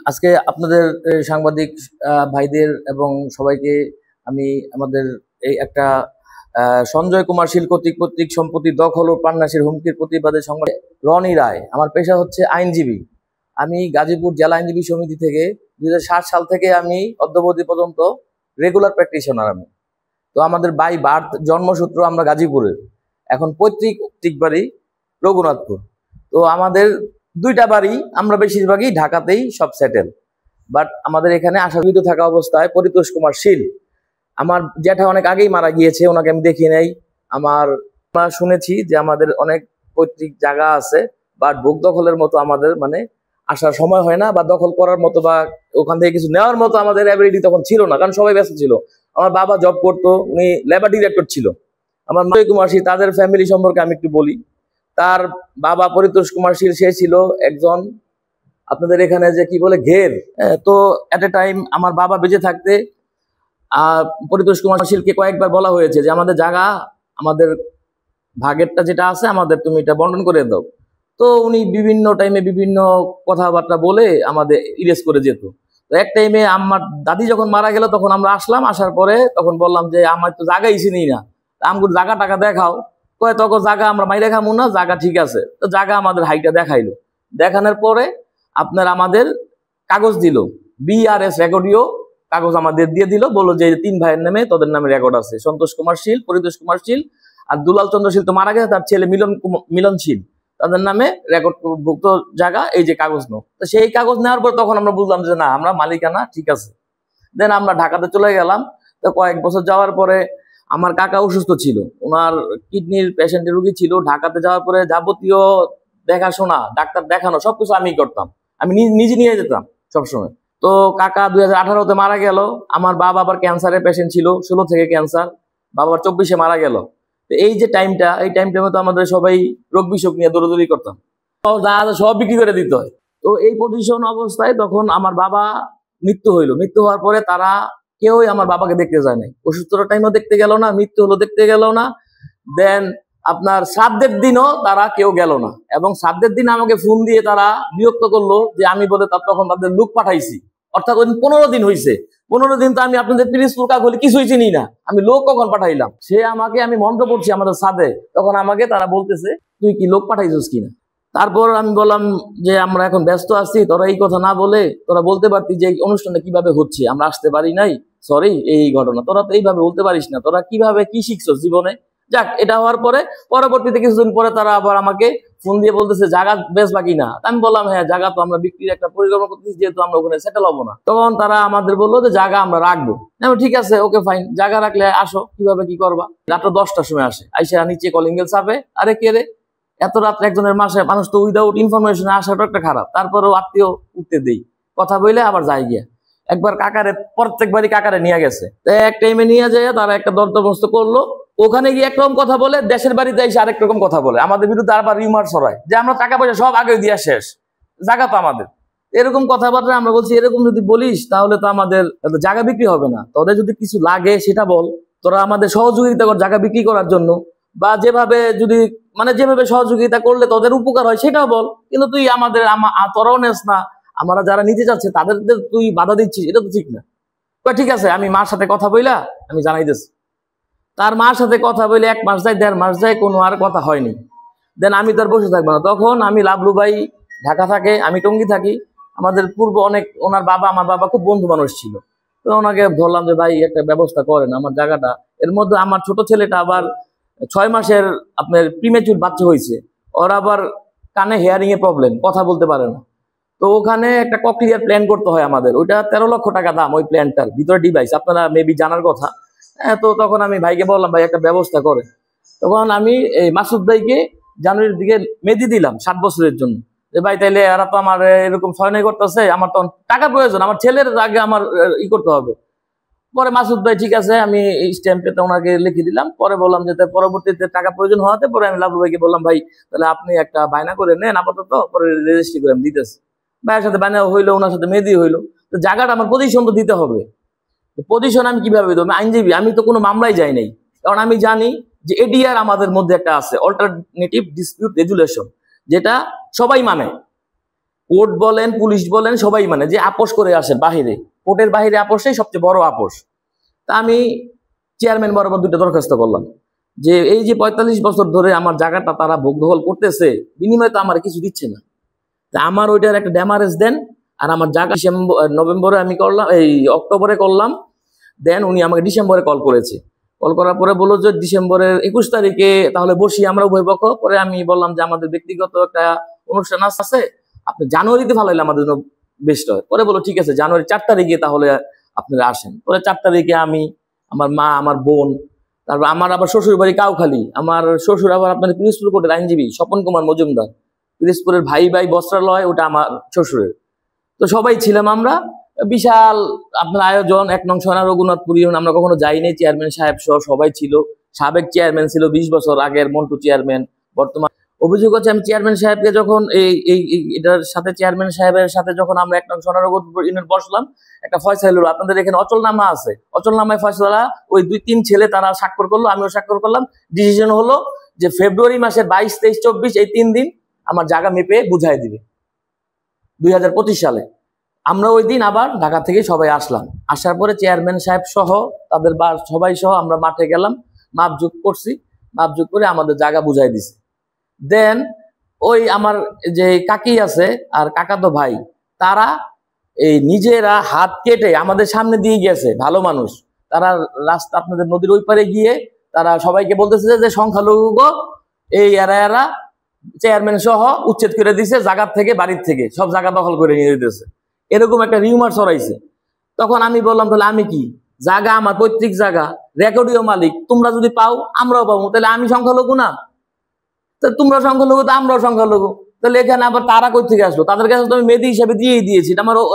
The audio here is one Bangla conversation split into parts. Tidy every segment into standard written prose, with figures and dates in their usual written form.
আজকে আপনাদের সাংবাদিক ভাইদের এবং সবাইকে আমি আমাদের এই একটা সঞ্জয় কুমার শীল কর্তৃক সম্পত্তি দখল ও প্রাণনাশের হুমকির প্রতিবাদে সংবাদ। রনি রায়, আমার পেশা হচ্ছে আইনজীবী। আমি গাজীপুর জেলা আইনজীবী সমিতি থেকে 2007 সাল থেকে আমি অদ্যাবধি পর্যন্ত রেগুলার প্র্যাকটিশনার আমি। তো আমাদের বাই বার্থ জন্মসূত্র আমরা গাজীপুরের, এখন পৈতৃক বাড়ি রঘুনাথপুর। তো আমাদের দুইটা বাড়ি, আমরা বেশিরভাগই ঢাকাতেই সব সেটেল। বাট আমাদের এখানে আসামিত থাকা অবস্থায় পরিতোষ কুমার শীল, আমার জ্যাঠা অনেক আগেই মারা গিয়েছে, ওনাকে আমি দেখি নাই। আমরা শুনেছি যে আমাদের অনেক পৈতৃক জায়গা আছে, বাট ভোগ দখলের মতো আমাদের মানে আসার সময় হয় না, বা দখল করার মতো বা ওখান থেকে কিছু নেওয়ার মতো আমাদের অ্যাবিলিটি তখন ছিল না, কারণ সবাই ব্যস্ত ছিল। আমার বাবা জব করতো, উনি লেবার ডিরেক্টর ছিল। আমার সঞ্জয় কুমার শীল, তাদের ফ্যামিলি সম্পর্কে আমি একটু বলি। তার বাবা পরিতোষ কুমার শীল, সে ছিল একজন আপনাদের এখানে যে কি বলে ঘের। তো এট এ টাইম আমার বাবা বেঁচে থাকতে পরিতোষ কুমার শীলকে কয়েকবার বলা হয়েছে যে আমাদের জায়গা, আমাদের ভাগেরটা যেটা আছে আমাদের, তুমি এটা বন্টন করে দাও। তো উনি বিভিন্ন টাইমে বিভিন্ন কথাবার্তা বলে আমাদের ইরেজ করে যেত। তো এক টাইমে আমার দাদি যখন মারা গেল, তখন আমরা আসলাম। আসার পরে তখন বললাম যে আমার তো জায়গাই চিনি না, আমাকে জায়গা টাকা দেখাও। কয় তখন জায়গা আমরা মাই দেখাবো না, জায়গা ঠিক আছে। তো জায়গা আমাদের হাইটা দেখাইলো। দেখানোর পরে আপনার আমাদের কাগজ দিল, BRS রেকর্ডিও কাগজ আমাদের দিয়ে দিল, বললো যে 3 ভাইয়ের নামে তোদের নামে রেকর্ড আছে, সন্তোষ কুমার শীল, পরিতোষ কুমার শীল আর দুলাল চন্দ্র শীল তো মারা গেছে, তার ছেলে মিলন শীল, তাদের নামে রেকর্ডভুক্ত জায়গা, এই যে কাগজ নো। তো সেই কাগজ নেওয়ার পর তখন আমরা বুঝলাম যে না, আমরা মালিকানা ঠিক আছে। দেন আমরা ঢাকাতে চলে গেলাম। তো কয়েক বছর যাওয়ার পরে আমার কাকা অসুস্থ ছিল, ওনার কিডনির পেশেন্টের রুগী ছিল। ঢাকাতে যাওয়ার পরে যাবতীয় দেখাশোনা, ডাক্তার দেখানো সবকিছু আমি করতাম, আমি নিজে নিয়ে যেতাম সবসময়। তো কাকা 2018-তে মারা গেল। আমার বাবা আবার ক্যান্সারের পেশেন্ট ছিল, 16 থেকে ক্যান্সার, বাবার 24-এ মারা গেল। তো এই যে টাইমটার মধ্যে আমাদের সবাই রোগ বিসুখ নিয়ে দৌড়াদৌড়ি করতাম, সব বিক্রি করে দিতে হয়। তো এই পজিশন অবস্থায় তখন আমার বাবা মৃত্যু হইলো। মৃত্যু হওয়ার পরে তারা কেউই আমার বাবাকে দেখতে যায় নাই, অসুস্থতার টাইমও দেখতে গেল না, মৃত্যু হলো দেখতে গেল না। দেন আপনার শ্রাদ্ধের দিনও তারা কেউ গেল না, এবং শ্রাদ্ধের দিন আমাকে ফোন দিয়ে তারা বিরক্ত করলো যে আমি বলে তখন তাদের লোক পাঠাইছি। অর্থাৎ ওই 15 দিন হয়েছে, 15 দিন তো আমি আপনাদের পিরিজপুর কাকলি কিছুই চিনি না, আমি লোক কখন পাঠাইলাম? সে আমাকে, আমি মন্ত্র পড়ছি আমাদের সাথে, তখন আমাকে তারা বলতেছে তুই কি লোক পাঠাইছিস কিনা। তারপর আমি বললাম যে আমরা এখন ব্যস্ত আছি, তোরা এই কথা না বলে তোরা বলতে পারতি যে অনুষ্ঠানটা কিভাবে হচ্ছে, আমরা আসতে পারি নাই, সরি এই ঘটনা। তোরা তো এইভাবে বলতে পারিস না, তোরা কিভাবে কি শিখছস জীবনে। যাক, এটা হওয়ার পরে পরবর্তীতে কিছুদিন পরে তারা আবার আমাকে ফোন দিয়ে বলতেছে জায়গা বেচবা কিনা। আমি বললাম হ্যাঁ, জায়গা তো আমরা বিক্রির একটা পরিকল্পনা করতেছি, যেহেতু আমরা ওখানে সেটেল হবো না। তখন তারা আমাদের বললো যে জায়গা আমরা রাখবো। ঠিক আছে, ওকে ফাইন, জায়গা রাখলে আসো, কিভাবে কি করবা। রাত 10টার সময় আসে, আইসা নিচে কলিং বেল চাপে। আরে কে রে, এত রাত্রে একজনের মাসে মানুষ তো উইদাউট ইনফরমেশনে আসাটা একটা খারাপ। তারপরেও আত্মীয় উঠতে দেই, কথা বলে আবার যাই গিয়া। একবার কাকারে, প্রত্যেকবারই কাকারে নিয়ে গেছে। এক টাইমে নিয়ে যায় তারা একটা দরদমস্ত করলো। ওখানে গিয়ে একরকম কথা বলে, দেশের বাড়িতে এসে আরেক রকম কথা বলে, আমাদের বিরুদ্ধে আবার রিউমার ছড়ায় যে আমরা টাকা পয়সা সব আগে দিয়া শেষ, জায়গা তো আমাদের। এরকম কথাবার্তা আমরা বলছি, এরকম যদি বলিস তাহলে তো আমাদের জায়গা বিক্রি হবে না। তোদের যদি কিছু লাগে সেটা বল, তোরা আমাদের সহযোগিতা কর জায়গা বিক্রি করার জন্য, বা যেভাবে যদি যেভাবে সহযোগিতা করলে তোদের উপকার হয় সেটাও বল। কিন্তু তুই আমাদের তোরাও নেস না, আমরা যারা নিতে চাচ্ছে তাদের তুই বাধা দিচ্ছিস, এটা তো ঠিক না। ঠিক আছে, আমি মার সাথে কথা বইলা আমি জানাই দিচ্ছি। তার মার সাথে কথা বলে 1 মাস যায়, 1.5 মাস যায়, কোনো আর কথা হয়নি। দেন আমি তো আর বসে থাকবো না। তখন আমি লাবলু ভাই ঢাকা থাকে, আমি টঙ্গী থাকি। আমাদের পূর্ব অনেক, ওনার বাবা, আমার বাবা খুব বন্ধু মানুষ ছিল। তো ওনাকে বললাম যে ভাই একটা ব্যবস্থা করেন আমার জায়গাটা। এর মধ্যে আমার ছোট ছেলেটা আবার 6 মাসের আপনার প্রিমেচুর বাচ্চা হয়েছে, ওর আবার কানে হেয়ারিং এ প্রবলেম, কথা বলতে পারে না। তো ওখানে একটা ককলিয়ার প্ল্যান করতে হয় আমাদের, ওইটা 13 লক্ষ টাকা দাম। ওই প্ল্যানটার ভিতরে ডিভাইস আপনারা মেবি জানার কথা। তো তখন আমি ভাইকে বললাম ভাই একটা ব্যবস্থা করে। তখন আমি এই মাসুদ ভাইকে জানুয়ারির দিকে মেদি দিলাম 7 বছরের জন্য, যে ভাই তাইলে এরা তো আমার এরকম ছয়নাই করতেছে, আমার তো টাকা প্রয়োজন, আমার ছেলের আগে আমার করতে হবে। পরে মাসুদ ভাই ঠিক আছে, আমি এই স্ট্যাম্পটা ওনাকে লিখে দিলাম। পরে বললাম যে পরবর্তীতে টাকা প্রয়োজন হওয়াতে পরে আমি লাবলু ভাইকে বললাম ভাই তাহলে আপনি একটা বায়না করে নেন আপাতত, পরে রেজিস্ট্রি করে আমি দিতেছি। ভাইয়ের সাথে বায়না হইলো, ওনার সাথে মেদি হইলো। তো জায়গাটা আমার পজিশন তো দিতে হবে। পজিশন আমি কিভাবে দেবো? আমি আইনজীবী, আমি তো কোনো মামলায় যাই নাই, কারণ আমি জানি যে এডিআর আমাদের মধ্যে একটা আছে, অল্টারনেটিভ ডিসপিউট রেজুলেশন, যেটা সবাই মানে। কোর্ট বলেন, পুলিশ বলেন, সবাই মানে যে আপোষ করে আসেন বাহিরে, কোর্টের বাহিরে আপোষটাই সবচেয়ে বড় আপোষ। তা আমি চেয়ারম্যান বরাবর 2টা দরখাস্ত করলাম যে এই যে 45 বছর ধরে আমার জায়গাটা তারা ভোগ দখল করতেছে, বিনিময়ে তো আমার কিছু দিচ্ছে না, তা আমার ওইটার একটা ড্যামারেজ দেন। আর আমার জায়গা নভেম্বরে আমি করলাম, এই অক্টোবরে করলাম, দেন উনি আমাকে ডিসেম্বরে কল করেছে। কল করার পরে বললো যে ডিসেম্বরের 21 তারিখে তাহলে বসি আমরা উভয় পক্ষ। পরে আমি বললাম যে আমাদের ব্যক্তিগত একটা অনুষ্ঠান আছে, আপনি জানুয়ারিতে ভালো হলে আমাদের জন্য বেস্ট হয়। পরে বললো ঠিক আছে, জানুয়ারি 4 তারিখে তাহলে আপনারা আসেন। পরে 4 তারিখে আমি, আমার মা, আমার বোন, তারপর আমার আবার শ্বশুর বাড়ি কাউখালী, আমার শ্বশুর আবার আপনার পিরোজপুর কোর্টের আইনজীবী স্বপন কুমার মজুমদার, পিরোজপুরের ভাই বস্ত্রালয়, ওটা আমার শ্বশুরের। তো সবাই ছিলাম আমরা, বিশাল আপনার আয়োজন। 1 নং সোনা রঘুনাথপুর ইউনিয়ন আমরা কখনো যাইনি, চেয়ারম্যান সাহেব সহ সবাই ছিল। সাবেক চেয়ারম্যান ছিল 20 বছর আগের মন্টু চেয়ারম্যান, বর্তমান। অভিযোগ হচ্ছে আমি চেয়ারম্যান সাহেবকে যখন এটার সাথে চেয়ারম্যান সাহেবের সাথে যখন আমরা 1 নং সোনা রঘুনাথপুর ইউনিয়ন বসলাম, একটা ফয়সালা হলো, আপনাদের এখানে অচলনামা আছে, অচলনামায় ফয়সালা ওই 2-3 ছেলে তারা স্বাক্ষর করলো, আমিও স্বাক্ষর করলাম। ডিসিশন হলো যে ফেব্রুয়ারি মাসের 22, 23, 24 এই 3 দিন আমার জায়গা মেপে বুঝাই দিবে 2025 সালে। আমরা ওই দিন আবার ঢাকা থেকে সবাই আসলাম। আসার পরে চেয়ারম্যান সাহেব সহ তাদের সবাই সহ আমরা মাঠে গেলাম, মাপযোগ করছি, মাপযোগ করে আমাদের জায়গা বুঝাই দিছে। দেন ওই আমার যে কাকি আছে আর কাকাতো ভাই, তারা এই নিজেরা হাত কেটে আমাদের সামনে দিয়ে গেছে, ভালো মানুষ। তারা রাস্তা আপনাদের নদীর ওই পারে গিয়ে তারা সবাইকে বলতেছে যে সংখ্যালঘু এই এরা চেয়ারম্যান সহ উচ্ছেদ করে দিছে জায়গার থেকে, বাড়ির থেকে সব জায়গা দখল করে নিয়ে দিতেছে, এরকম একটা রিউমার ছড়াইছে। তখন আমি বললাম তাহলে আমি কি, জায়গা আমার পৈতৃক জায়গা, রেকর্ডীয় মালিক, তোমরা যদি পাও আমরাও পাবো, তাহলে আমি সংখ্যালঘু না? তোমরা সংখ্যালঘু তো আমরাও সংখ্যালঘু, তাহলে এখানে আবার তারা কই থেকে আসলো? তাদের কাছে তো আমি মেদি হিসাবে দিয়েই দিয়েছি,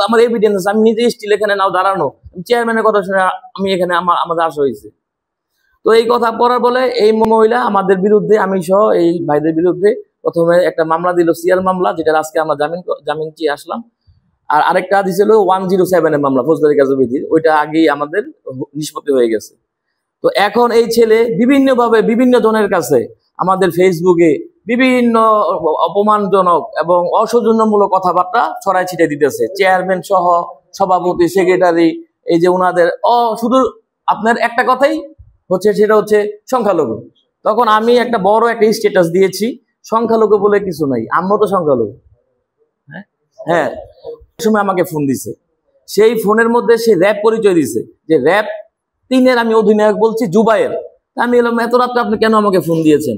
আমার এভিডেন্স আছে, আমি নিজে স্টিল এখানে নাও দাঁড়ানো, চেয়ারম্যানের কথা শুনে আমি এখানে আমাদের আসা হয়েছে। তো এই কথা পড়ার বলে এই মহিলা আমাদের বিরুদ্ধে, আমি সহ এই ভাইদের বিরুদ্ধে প্রথমে একটা মামলা দিল, সিআর মামলা, যেটা আজকে আমরা জামিন চেয়ে আসলাম। আর আরেকটা দিছিল 107 এর মামলা, ফৌজদারি কার্যবিধির, ওইটা আগেই আমাদের নিষ্পত্তি হয়ে গেছে। তো এখন এই ছেলে বিভিন্নভাবে বিভিন্ন জনের কাছে আমাদের ফেসবুকে বিভিন্ন অপমানজনক এবং অসৌজন্যমূলক কথাবার্তা ছড়াই ছিটে দিতেছে, চেয়ারম্যান সহ সভাপতি, সেক্রেটারি, এই যে ওনাদের শুধু আপনার একটা কথাই হচ্ছে, সেটা হচ্ছে সংখ্যালঘু। তখন আমি একটা বড় একটা স্ট্যাটাস দিয়েছি, সংখ্যালঘু বলে কিছু নাই, আমরা তো সংখ্যালঘু। হ্যাঁ, সময় আমাকে ফোন দিছে, সেই ফোনের মধ্যে সে র্যাব পরিচয় দিছে, যে র্যাব 3-এর আমি অধিনায়ক বলছি, জুবাইর। আমি এলাম, এত রাত্রে আপনি কেন আমাকে ফোন দিয়েছেন?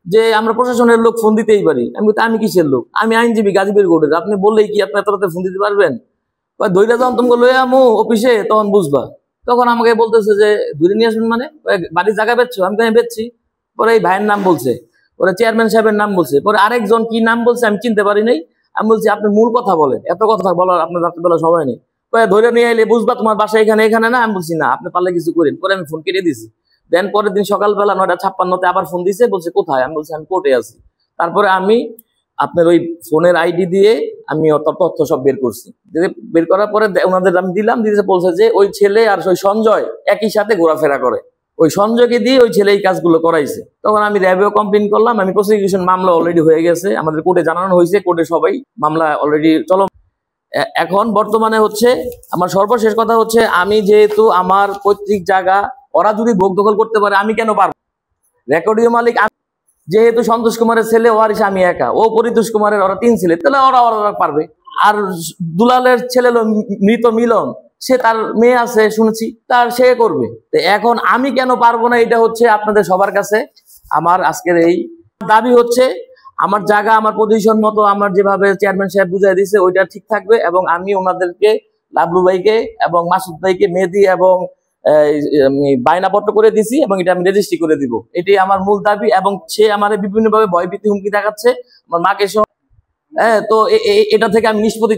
যে আমরা প্রশাসনের লোক, ফোন দিতেই পারি। আমি কিসের লোক? আমি আইনজীবী, গাজীপুর কোর্টের, আপনি বললেই কি আপনি এত রাতে ফোন দিতে পারবেন? ধৈর্য যখন তোমাকে লয়ে আমো অফিসে, তখন বুঝবা। তখন আমাকে বলতেছে যে ধরে নিয়ে আসবেন মানে, বাড়ির জায়গা বেচছো? আমি কেন বেচছি? পরে এই ভাইয়ের নাম বলছে, পরে চেয়ারম্যান সাহেবের নাম বলছে, পরে আরেকজন কি নাম বলছে আমি চিনতে পারি নাই। আমি বলছি আপনি মূল কথা বলেন, এত কথা বলার আপনার রাত্রিবেলা সময় নেই। ধরে নিয়ে এলে বুঝবা তোমার বাসা এখানে এখানে না। আমি বলছি না, আপনি পারলে কিছু করেন। পরে আমি ফোন কেটে দিছি। দেন পরের দিন সকালবেলা 9:56-তে আবার ফোন দিছে, বলছে কোথায়? আমি বলছি আমি কোর্টে আছি। তারপরে আমি আপনার ওই ফোনের আইডি দিয়ে আমি তথ্য সব বের করছি। বের করার পরে ওনাদের আমি দিলাম, দিতে বলছে যে ওই ছেলে আর ওই সঞ্জয় একই সাথে ঘোরাফেরা করে, ওই সঞ্জয়কে দিয়ে ওই ছেলে এই কাজগুলো করাইছে। তখন আমি র্যাবেও কমপ্লেন করলাম, আমি প্রসিকিউশন মামলা অলরেডি হয়ে গেছে, আমাদের কোর্টে জানানো হয়েছে, কোর্টে সবাই মামলা অলরেডি চলো। এখন বর্তমানে হচ্ছে আমার সর্বশেষ কথা হচ্ছে, আমি যেহেতু আমার পৈতৃক জায়গা ওরা যদি ভোগ দখল করতে পারে, আমি কেন পারবো? রেকর্ডীয় মালিক যেহেতু সন্তোষ কুমারের ছেলে ওয়ারিস আমি একা, ও পরিতোষ কুমারের ওরা 3 ছেলে, তাহলে ওরা পারবে। আর দুলালের ছেলে মৃত মিলন, সে তার মেয়ে আছে শুনেছি, তার সে করবে। তো এখন আমি কেন পারবো না? এটা হচ্ছে আপনাদের সবার কাছে আমার আজকের এই দাবি হচ্ছে, আমার জায়গা আমার পজিশন মতো আমার যেভাবে চেয়ারম্যান সাহেব বুঝাই দিয়েছে ওইটা ঠিক থাকবে, এবং আমি ওনাদেরকে, লাবলু ভাইকে এবং মাসুদ ভাইকে মেহেদি এবং বায়নাপত্র করে দিছি, এবং এটা আমি রেজিস্ট্রি করে দিব। এটাই আমার মূল দাবি। এবং সে আমার বিভিন্নভাবে ভয়ভীতি হুমকি দেখাচ্ছে আমার মাকে সহ। তো এটা থেকে আমি নিষ্পত্তি